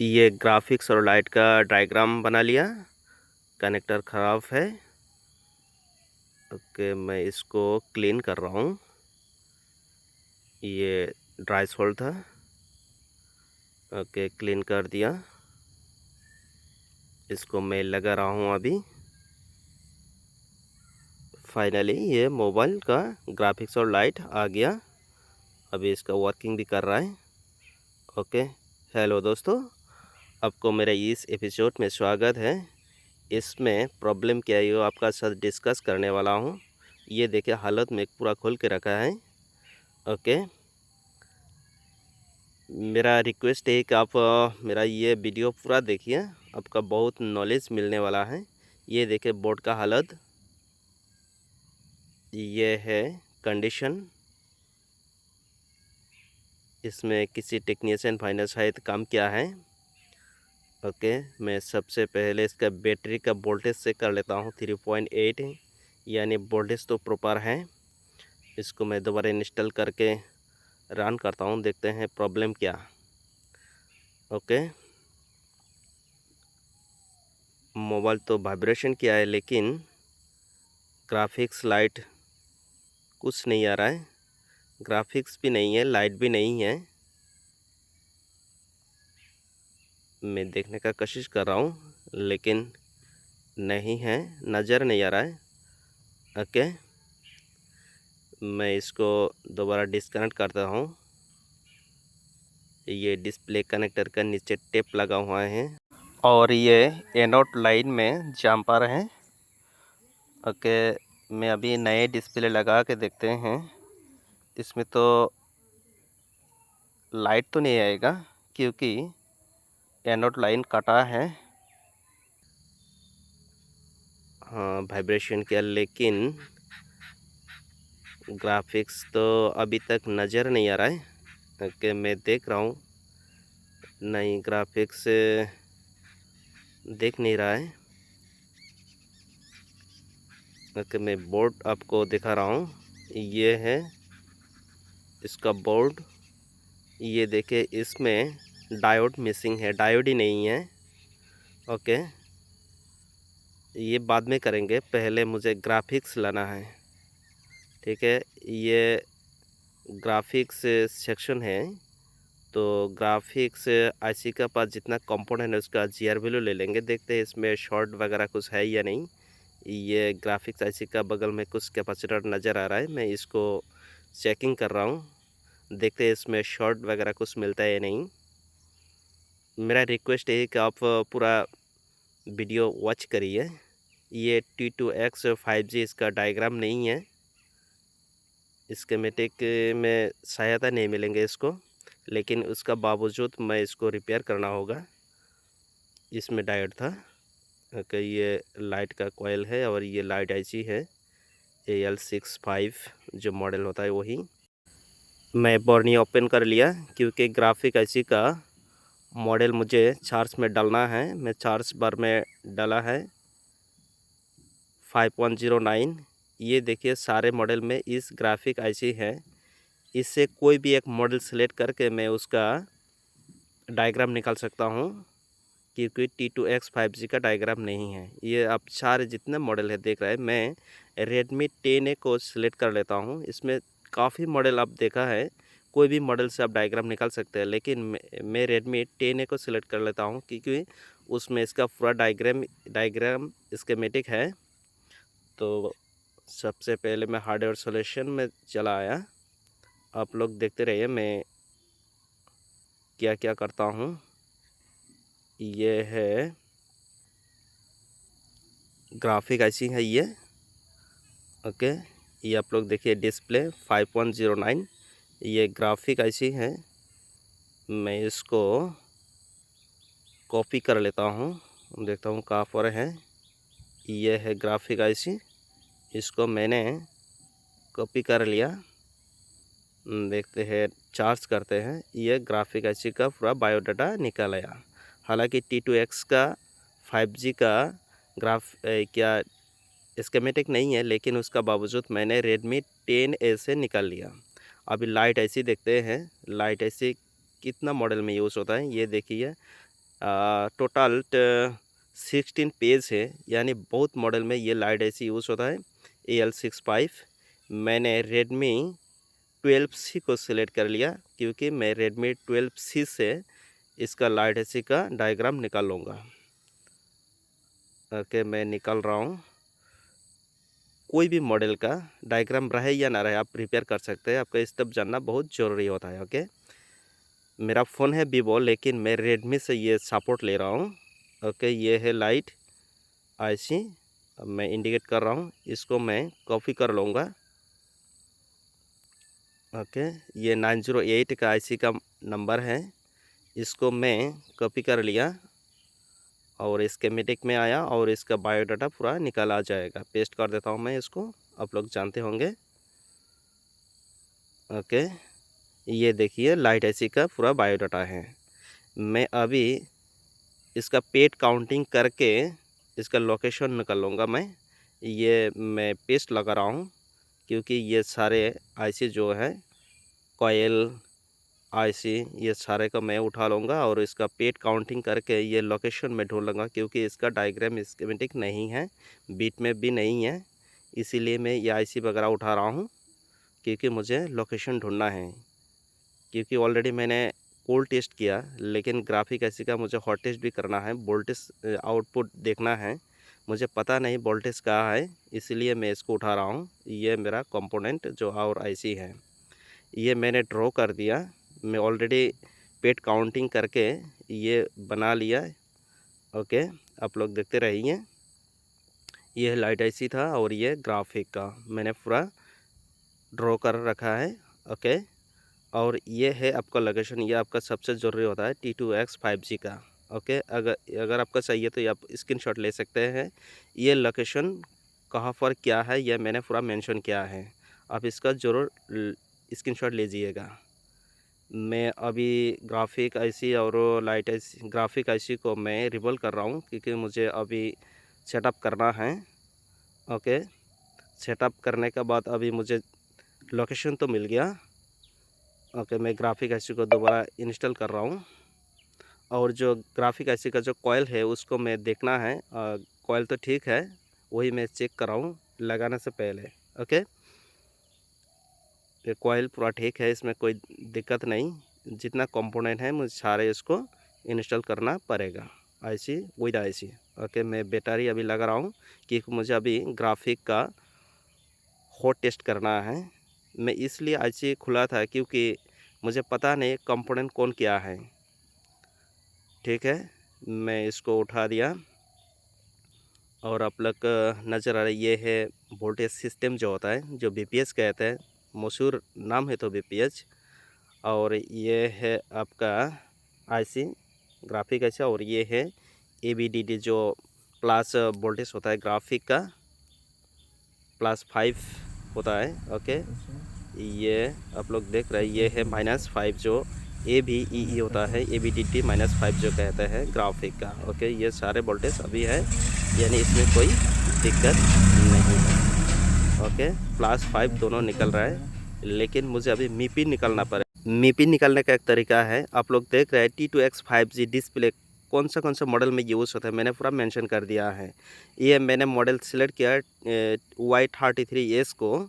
ये ग्राफिक्स और लाइट का डायग्राम बना लिया। कनेक्टर ख़राब है। ओके, मैं इसको क्लीन कर रहा हूँ। ये ड्राई सोल्ड था। ओके, क्लीन कर दिया। इसको मैं लगा रहा हूँ अभी। फाइनली ये मोबाइल का ग्राफिक्स और लाइट आ गया। अभी इसका वर्किंग भी कर रहा है। ओके, हेलो दोस्तों, आपको मेरे इस एपिसोड में स्वागत है। इसमें प्रॉब्लम क्या है वो आपका साथ डिस्कस करने वाला हूँ। ये देखिए, हालत में पूरा खोल के रखा है। ओके, मेरा रिक्वेस्ट है कि आप मेरा ये वीडियो पूरा देखिए, आपका बहुत नॉलेज मिलने वाला है। ये देखिए बोर्ड का हालत, ये है कंडीशन। इसमें किसी टेक्नीशियन फाइनल शायद काम किया है। ओके, मैं सबसे पहले इसका बैटरी का वोल्टेज चेक कर लेता हूँ। 3.8 यानी वोल्टेज तो प्रॉपर है। इसको मैं दोबारा इंस्टॉल करके रन करता हूँ, देखते हैं प्रॉब्लम क्या। ओके, मोबाइल तो वाइब्रेशन किया है लेकिन ग्राफिक्स लाइट कुछ नहीं आ रहा है। ग्राफिक्स भी नहीं है, लाइट भी नहीं है। मैं देखने का कोशिश कर रहा हूँ लेकिन नहीं है, नज़र नहीं आ रहा है। ओके, मैं इसको दोबारा डिस्कनेक्ट करता हूँ। ये डिस्प्ले कनेक्टर का नीचे टेप लगा हुआ है और ये एनोड लाइन में जम्पर है। ओके, मैं अभी नए डिस्प्ले लगा के देखते हैं। इसमें तो लाइट तो नहीं आएगा क्योंकि एनोड लाइन कटा है। हाँ, वाइब्रेशन किया लेकिन ग्राफिक्स तो अभी तक नज़र नहीं आ रहा है। ओके, मैं देख रहा हूँ, नहीं ग्राफिक्स देख नहीं रहा है। ओके, मैं बोर्ड आपको दिखा रहा हूँ। ये है इसका बोर्ड। ये देखिए, इसमें डायोड मिसिंग है, डायोड ही नहीं है। ओके, ये बाद में करेंगे, पहले मुझे ग्राफिक्स लाना है। ठीक है, ये ग्राफिक्स सेक्शन है। तो ग्राफिक्स आईसी का पास जितना कंपोनेंट है उसका जीआर वैल्यू ले लेंगे। देखते हैं इसमें शॉर्ट वगैरह कुछ है या नहीं। ये ग्राफिक्स आईसी का बगल में कुछ कैपेसिटर नज़र आ रहा है, मैं इसको चेकिंग कर रहा हूँ। देखते हैं इसमें शॉर्ट वगैरह कुछ मिलता है या नहीं। मेरा रिक्वेस्ट है कि आप पूरा वीडियो वॉच करिए। ये T2X 5G इसका डायग्राम नहीं है। स्कीमेटिक में सहायता नहीं मिलेंगे इसको, लेकिन उसका बावजूद मैं इसको रिपेयर करना होगा। इसमें डायोड था। ओके, ये लाइट का कॉइल है और ये लाइट आईसी है AL65 जो मॉडल होता है वही। मैं बर्नी ओपन कर लिया क्योंकि ग्राफिक आईसी का मॉडल मुझे चार्ज में डालना है। मैं चार्ज बार में डाला है 5.09। ये देखिए, सारे मॉडल में इस ग्राफिक आईसी है। इससे कोई भी एक मॉडल सेलेक्ट करके मैं उसका डायग्राम निकाल सकता हूँ क्योंकि T2X 5G का डायग्राम नहीं है। ये आप सारे जितने मॉडल है देख रहे हैं। मैं Redmi 10A को सिलेक्ट कर लेता हूँ। इसमें काफ़ी मॉडल आप देखा है, कोई भी मॉडल से आप डायग्राम निकाल सकते हैं, लेकिन मैं Redmi 10A को सिलेक्ट कर लेता हूँ क्योंकि उसमें इसका पूरा डायग्राम स्कीमेटिक है। तो सबसे पहले मैं हार्डवेयर सॉल्यूशन में चला आया। आप लोग देखते रहिए मैं क्या क्या करता हूँ। ये है ग्राफिक आईसी है ये। ओके, ये आप लोग देखिए डिस्प्ले 5.09, ये ग्राफिक आईसी है। मैं इसको कॉपी कर लेता हूँ, देखता हूँ कहाँ पर है। ये है ग्राफिक आईसी, इसको मैंने कॉपी कर लिया। देखते हैं, चार्ज करते हैं। ये ग्राफिक आईसी का पूरा बायोडाटा निकल आया। हालांकि T2X का 5G का क्या स्कीमेटिक नहीं है, लेकिन उसका बावजूद मैंने Redmi 10A से निकाल लिया। अभी लाइट ऐसी देखते हैं, लाइट ऐसी कितना मॉडल में यूज़ होता है। ये देखिए, टोटल 16 पेज है, यानी बहुत मॉडल में ये लाइट ऐसी यूज़ होता है। AL65 मैंने रेडमी 12C को सिलेक्ट कर लिया, क्योंकि मैं रेडमी 12C से इसका लाइट ऐसी का डायग्राम निकाल लूँगा। ओके, मैं निकाल रहा हूँ। कोई भी मॉडल का डायग्राम रहे या ना रहे, आप प्रिपेयर कर सकते हैं। आपका स्टेप जानना बहुत ज़रूरी होता है। ओके, मेरा फ़ोन है वीवो, लेकिन मैं रेडमी से ये सपोर्ट ले रहा हूँ। ओके, ये है लाइट आईसी, अब मैं इंडिकेट कर रहा हूँ, इसको मैं कॉपी कर लूँगा। ओके, ये 908 का आईसी का नंबर है, इसको मैं कॉपी कर लिया और स्कीमेटिक में आया और इसका बायोडाटा पूरा निकल आ जाएगा। पेस्ट कर देता हूँ मैं इसको, आप लोग जानते होंगे। ओके, ये देखिए लाइट आईसी का पूरा बायोडाटा है। मैं अभी इसका पेड काउंटिंग करके इसका लोकेशन निकाल लूँगा। मैं पेस्ट लगा रहा हूँ, क्योंकि ये सारे आईसी जो है कॉयल आईसी, ये सारे का मैं उठा लूँगा और इसका पेड काउंटिंग करके ये लोकेशन में ढूंढ लूँगा, क्योंकि इसका डायग्राम स्कीमेटिक नहीं है, बीट में भी नहीं है। इसीलिए मैं ये आईसी वगैरह उठा रहा हूँ, क्योंकि मुझे लोकेशन ढूंढना है। क्योंकि ऑलरेडी मैंने कोल्ड टेस्ट किया, लेकिन ग्राफिक ऐसी का मुझे हॉट टेस्ट भी करना है, वोल्टेज आउटपुट देखना है। मुझे पता नहीं वोल्टेज कहाँ है, इसलिए मैं इसको उठा रहा हूँ। ये मेरा कंपोनेंट जो और आईसी है, ये मैंने ड्रॉ कर दिया। मैं ऑलरेडी पेड काउंटिंग करके ये बना लिया। ओके, आप लोग देखते रहिए। ये लाइट आईसी था और ये ग्राफिक का मैंने पूरा ड्रॉ कर रखा है। ओके, और ये है आपका लोकेशन, ये आपका सबसे ज़रूरी होता है T2X 5G का। ओके, अगर आपका चाहिए तो ये आप स्क्रीनशॉट ले सकते हैं। ये लोकेशन कहाँ पर क्या है, ये मैंने पूरा मेंशन किया है, आप इसका ज़रूर स्क्रीनशॉट लीजिएगा। मैं अभी ग्राफिक आईसी और लाइट आईसी, ग्राफिक आईसी को मैं रिवॉल्व कर रहा हूँ, क्योंकि मुझे अभी सेटअप करना है। ओके, सेटअप करने के बाद अभी मुझे लोकेशन तो मिल गया। ओके, मैं ग्राफिक आईसी को दोबारा इंस्टॉल कर रहा हूँ, और जो ग्राफिक आईसी का जो कॉइल है उसको मैं देखना है। कॉइल तो ठीक है, वही मैं चेक कर रहा हूँ लगाने से पहले। ओके, ये कॉइल पूरा ठीक है, इसमें कोई दिक्कत नहीं। जितना कंपोनेंट है मुझे सारे इसको इंस्टॉल करना पड़ेगा, आईसी विद आईसी। ओके, मैं बैटरी अभी लगा रहा हूँ, क्योंकि मुझे अभी ग्राफिक का हॉट टेस्ट करना है। मैं इसलिए आईसी खुला था, क्योंकि मुझे पता नहीं कंपोनेंट कौन क्या है। ठीक है, मैं इसको उठा दिया और आप लोग नज़र आ रही ये है वोल्टेज सिस्टम जो होता है, जो बीपीएच कहते हैं, मशहूर नाम है तो बीपीएच। और ये है आपका आईसी ग्राफिक आईसी, और ये है एबीडीडी जो प्लस वोल्टेज होता है ग्राफिक का, +5 होता है। ओके, ये आप लोग देख रहे हैं, ये है -5 जो AVEE होता है, ABDT -5 जो कहते हैं ग्राफिक का। ओके, ये सारे वोल्टेज अभी है, यानी इसमें कोई दिक्कत नहीं है। ओके, +5 दोनों निकल रहा है, लेकिन मुझे अभी MIPI निकालना पड़ेगा। MIPI निकालने का एक तरीका है, आप लोग देख रहे हैं T2X 5G डिस्प्ले कौन सा मॉडल में यूज़ होता है, मैंने पूरा मेंशन कर दिया है। ये मैंने मॉडल सिलेक्ट किया Y33S को।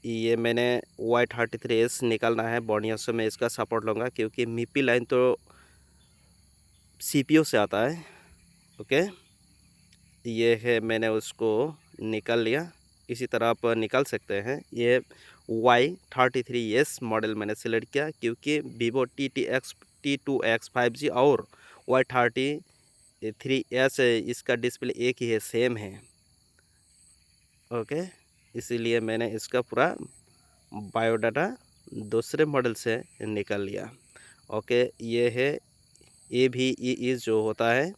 ये मैंने Y33S निकालना है, बढ़िया से मैं इसका सपोर्ट लूँगा, क्योंकि MIPI लाइन तो CPU से आता है। ओके, ये है, मैंने उसको निकाल लिया। इसी तरह आप निकाल सकते हैं। ये Y33S मॉडल मैंने सिलेक्ट किया, क्योंकि Vivo T2X 5G और Y33S इसका डिस्प्ले एक ही है, सेम है। ओके, इसीलिए मैंने इसका पूरा बायोडाटा दूसरे मॉडल से निकाल लिया। ओके, ये है AVEE जो होता है,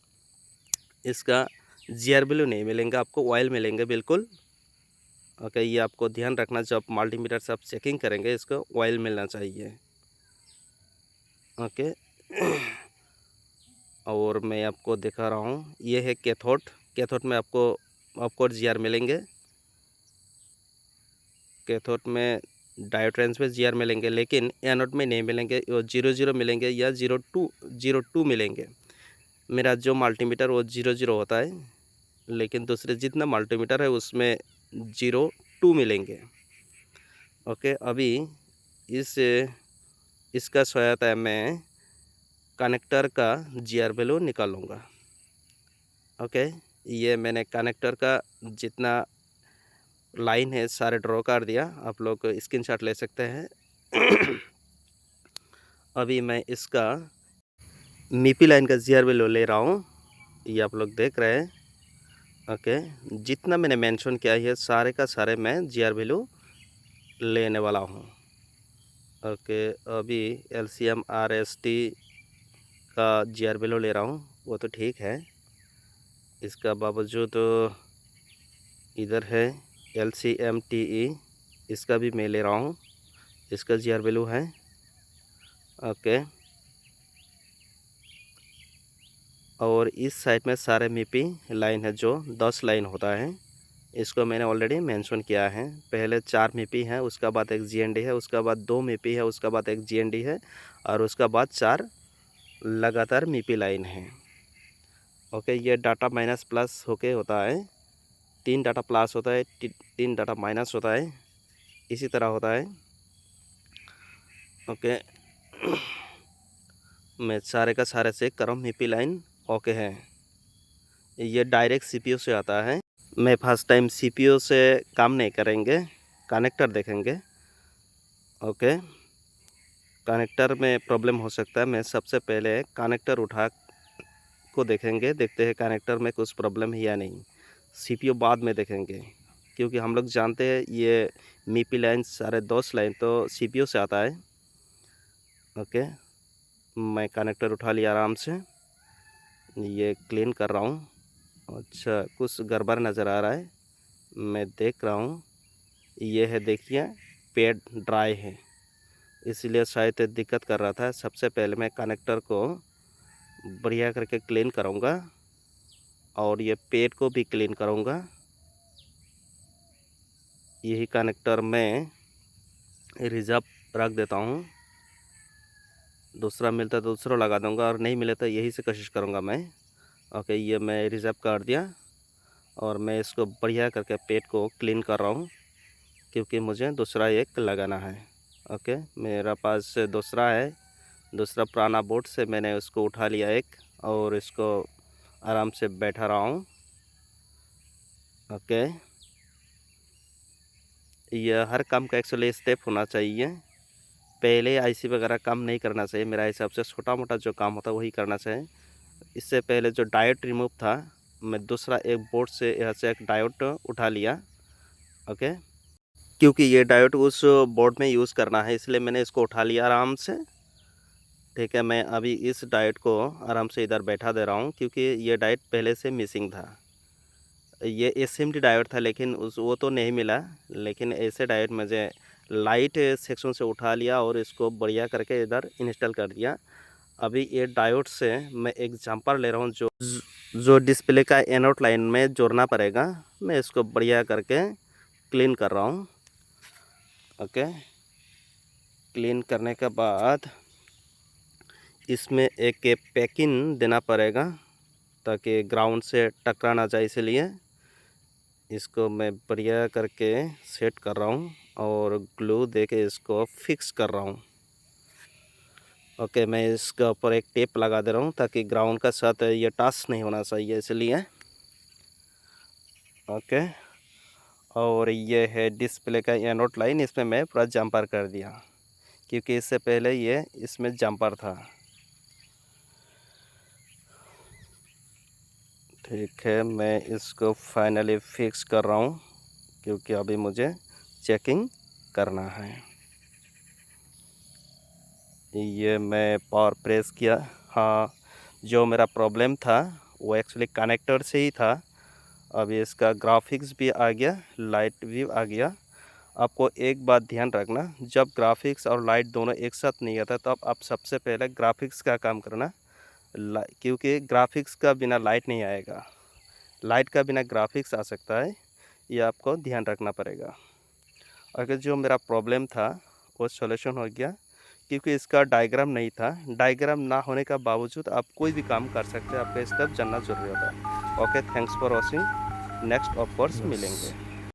इसका GRW नहीं मिलेंगे आपको, ऑयल मिलेंगे बिल्कुल। ओके, ये आपको ध्यान रखना, जब मल्टीमीटर से आप चेकिंग करेंगे इसको ऑयल मिलना चाहिए। ओके, और मैं आपको दिखा रहा हूँ, ये है कैथोड। कैथोड में आपको GR मिलेंगे। कैथोड में डायोड रेंज में GR मिलेंगे, लेकिन एनोड में नहीं मिलेंगे, वो 00 मिलेंगे या 02 मिलेंगे। मेरा जो मल्टीमीटर वो 00 होता है, लेकिन दूसरे जितना मल्टीमीटर है उसमें 02 मिलेंगे। ओके, अभी इस इसका सहायता मैं कनेक्टर का GR वैल्यू निकालूँगा। ओके, ये मैंने कनेक्टर का जितना लाइन है सारे ड्रॉ कर दिया, आप लोग स्क्रीनशॉट ले सकते हैं। अभी मैं इसका मीपी लाइन का GR वैल्यू ले रहा हूँ, ये आप लोग देख रहे हैं। ओके, जितना मैंने मेंशन किया है सारे का सारे मैं GR वैल्यू लेने वाला हूँ। ओके, अभी LCM RST का GR वैल्यू ले रहा हूँ, वो तो ठीक है। इसका बावजूद इधर है LCM TE, इसका भी मैं ले रहा हूँ, इसका GR वैल्यू है। ओके, और इस साइड में सारे मीपी लाइन है जो 10 लाइन होता है, इसको मैंने ऑलरेडी मेंशन किया है। पहले 4 मीपी है, उसका बाद एक GND है, उसका बाद 2 मीपी है, उसका बाद एक GND है, और उसका बाद 4 लगातार मीपी लाइन है। ओके, ये डाटा माइनस प्लस होके होता है, 3 डाटा प्लस होता है, 3 डाटा माइनस होता है, इसी तरह होता है। ओके, मैं सारे का सारे चेक कर रहा हूँ, मीपी लाइन ओके है। ये डायरेक्ट CPU से आता है। मैं फर्स्ट टाइम CPU से काम नहीं करेंगे, कनेक्टर देखेंगे। ओके, कनेक्टर में प्रॉब्लम हो सकता है, मैं सबसे पहले कनेक्टर उठा को देखेंगे, देखते हैं कनेक्टर में कुछ प्रॉब्लम है या नहीं। CPU बाद में देखेंगे, क्योंकि हम लोग जानते हैं ये मीपी लाइन सारे 10 लाइन तो CPU से आता है। ओके, मैं कनेक्टर उठा लिया आराम से, ये क्लीन कर रहा हूँ। अच्छा, कुछ गड़बड़ नज़र आ रहा है, मैं देख रहा हूँ। ये है, देखिए पेड ड्राई है, इसलिए शायद दिक्कत कर रहा था। सबसे पहले मैं कनेक्टर को बढ़िया करके क्लीन करूँगा, और ये पेड को भी क्लीन करूँगा। यही कनेक्टर मैं रिज़र्व रख देता हूँ, दूसरा मिलता तो दूसरा लगा दूँगा, और नहीं मिले तो यही से कोशिश करूँगा मैं। ओके, ये मैं रिज़र्व कर दिया, और मैं इसको बढ़िया करके पेड को क्लीन कर रहा हूँ, क्योंकि मुझे दूसरा एक लगाना है। ओके, मेरा पास दूसरा है, दूसरा पुराना बोर्ड से मैंने उसको उठा लिया एक, और इसको आराम से बैठा रहा हूँ। ओके, यह हर काम का एक्चुअली स्टेप होना चाहिए। पहले IC वगैरह काम नहीं करना चाहिए, मेरा हिसाब से छोटा मोटा जो काम होता है वही करना चाहिए। इससे पहले जो डायोड रिमूव था, मैं दूसरा एक बोर्ड से यहाँ से एक डायोड उठा लिया। ओके, क्योंकि ये डायोड उस बोर्ड में यूज़ करना है, इसलिए मैंने इसको उठा लिया आराम से। ठीक है, मैं अभी इस डायोड को आराम से इधर बैठा दे रहा हूँ, क्योंकि ये डायोड पहले से मिसिंग था। ये SMD डायोड था, लेकिन वो तो नहीं मिला, लेकिन ऐसे डायोड मुझे लाइट सेक्शन से उठा लिया और इसको बढ़िया करके इधर इंस्टॉल कर दिया। अभी ये डायोड से मैं एक जम्पर ले रहा हूँ, जो डिस्प्ले का एनोड लाइन में जोड़ना पड़ेगा। मैं इसको बढ़िया करके क्लीन कर रहा हूँ। ओके, क्लीन करने के बाद इसमें एक पैकिंग देना पड़ेगा, ताकि ग्राउंड से टकरा ना जाए, इसलिए इसको मैं बढ़िया करके सेट कर रहा हूँ और ग्लू देके इसको फिक्स कर रहा हूँ। ओके, मैं इसके ऊपर एक टेप लगा दे रहा हूँ, ताकि ग्राउंड का साथ ये टच नहीं होना चाहिए, इसलिए। ओके, और ये है डिस्प्ले का एनोड लाइन, इसमें मैं पूरा जंपर कर दिया, क्योंकि इससे पहले ये इसमें जंपर था। ठीक है, मैं इसको फाइनली फिक्स कर रहा हूँ, क्योंकि अभी मुझे चेकिंग करना है। ये मैं पावर प्रेस किया। हाँ, जो मेरा प्रॉब्लम था वो एक्चुअली कनेक्टर से ही था। अभी इसका ग्राफिक्स भी आ गया, लाइट भी आ गया। आपको एक बात ध्यान रखना, जब ग्राफिक्स और लाइट दोनों एक साथ नहीं आता, तो आप सबसे पहले ग्राफिक्स का काम करना, क्योंकि ग्राफिक्स का बिना लाइट नहीं आएगा, लाइट का बिना ग्राफिक्स आ सकता है, ये आपको ध्यान रखना पड़ेगा। अगर जो मेरा प्रॉब्लम था वो सॉल्यूशन हो गया, क्योंकि इसका डायग्राम नहीं था। डायग्राम ना होने का बावजूद आप कोई भी काम कर सकते हैं, आपका स्टेप जानना ज़रूरी होता है। Okay, thanks for watching. Next of course yes. मिलेंगे।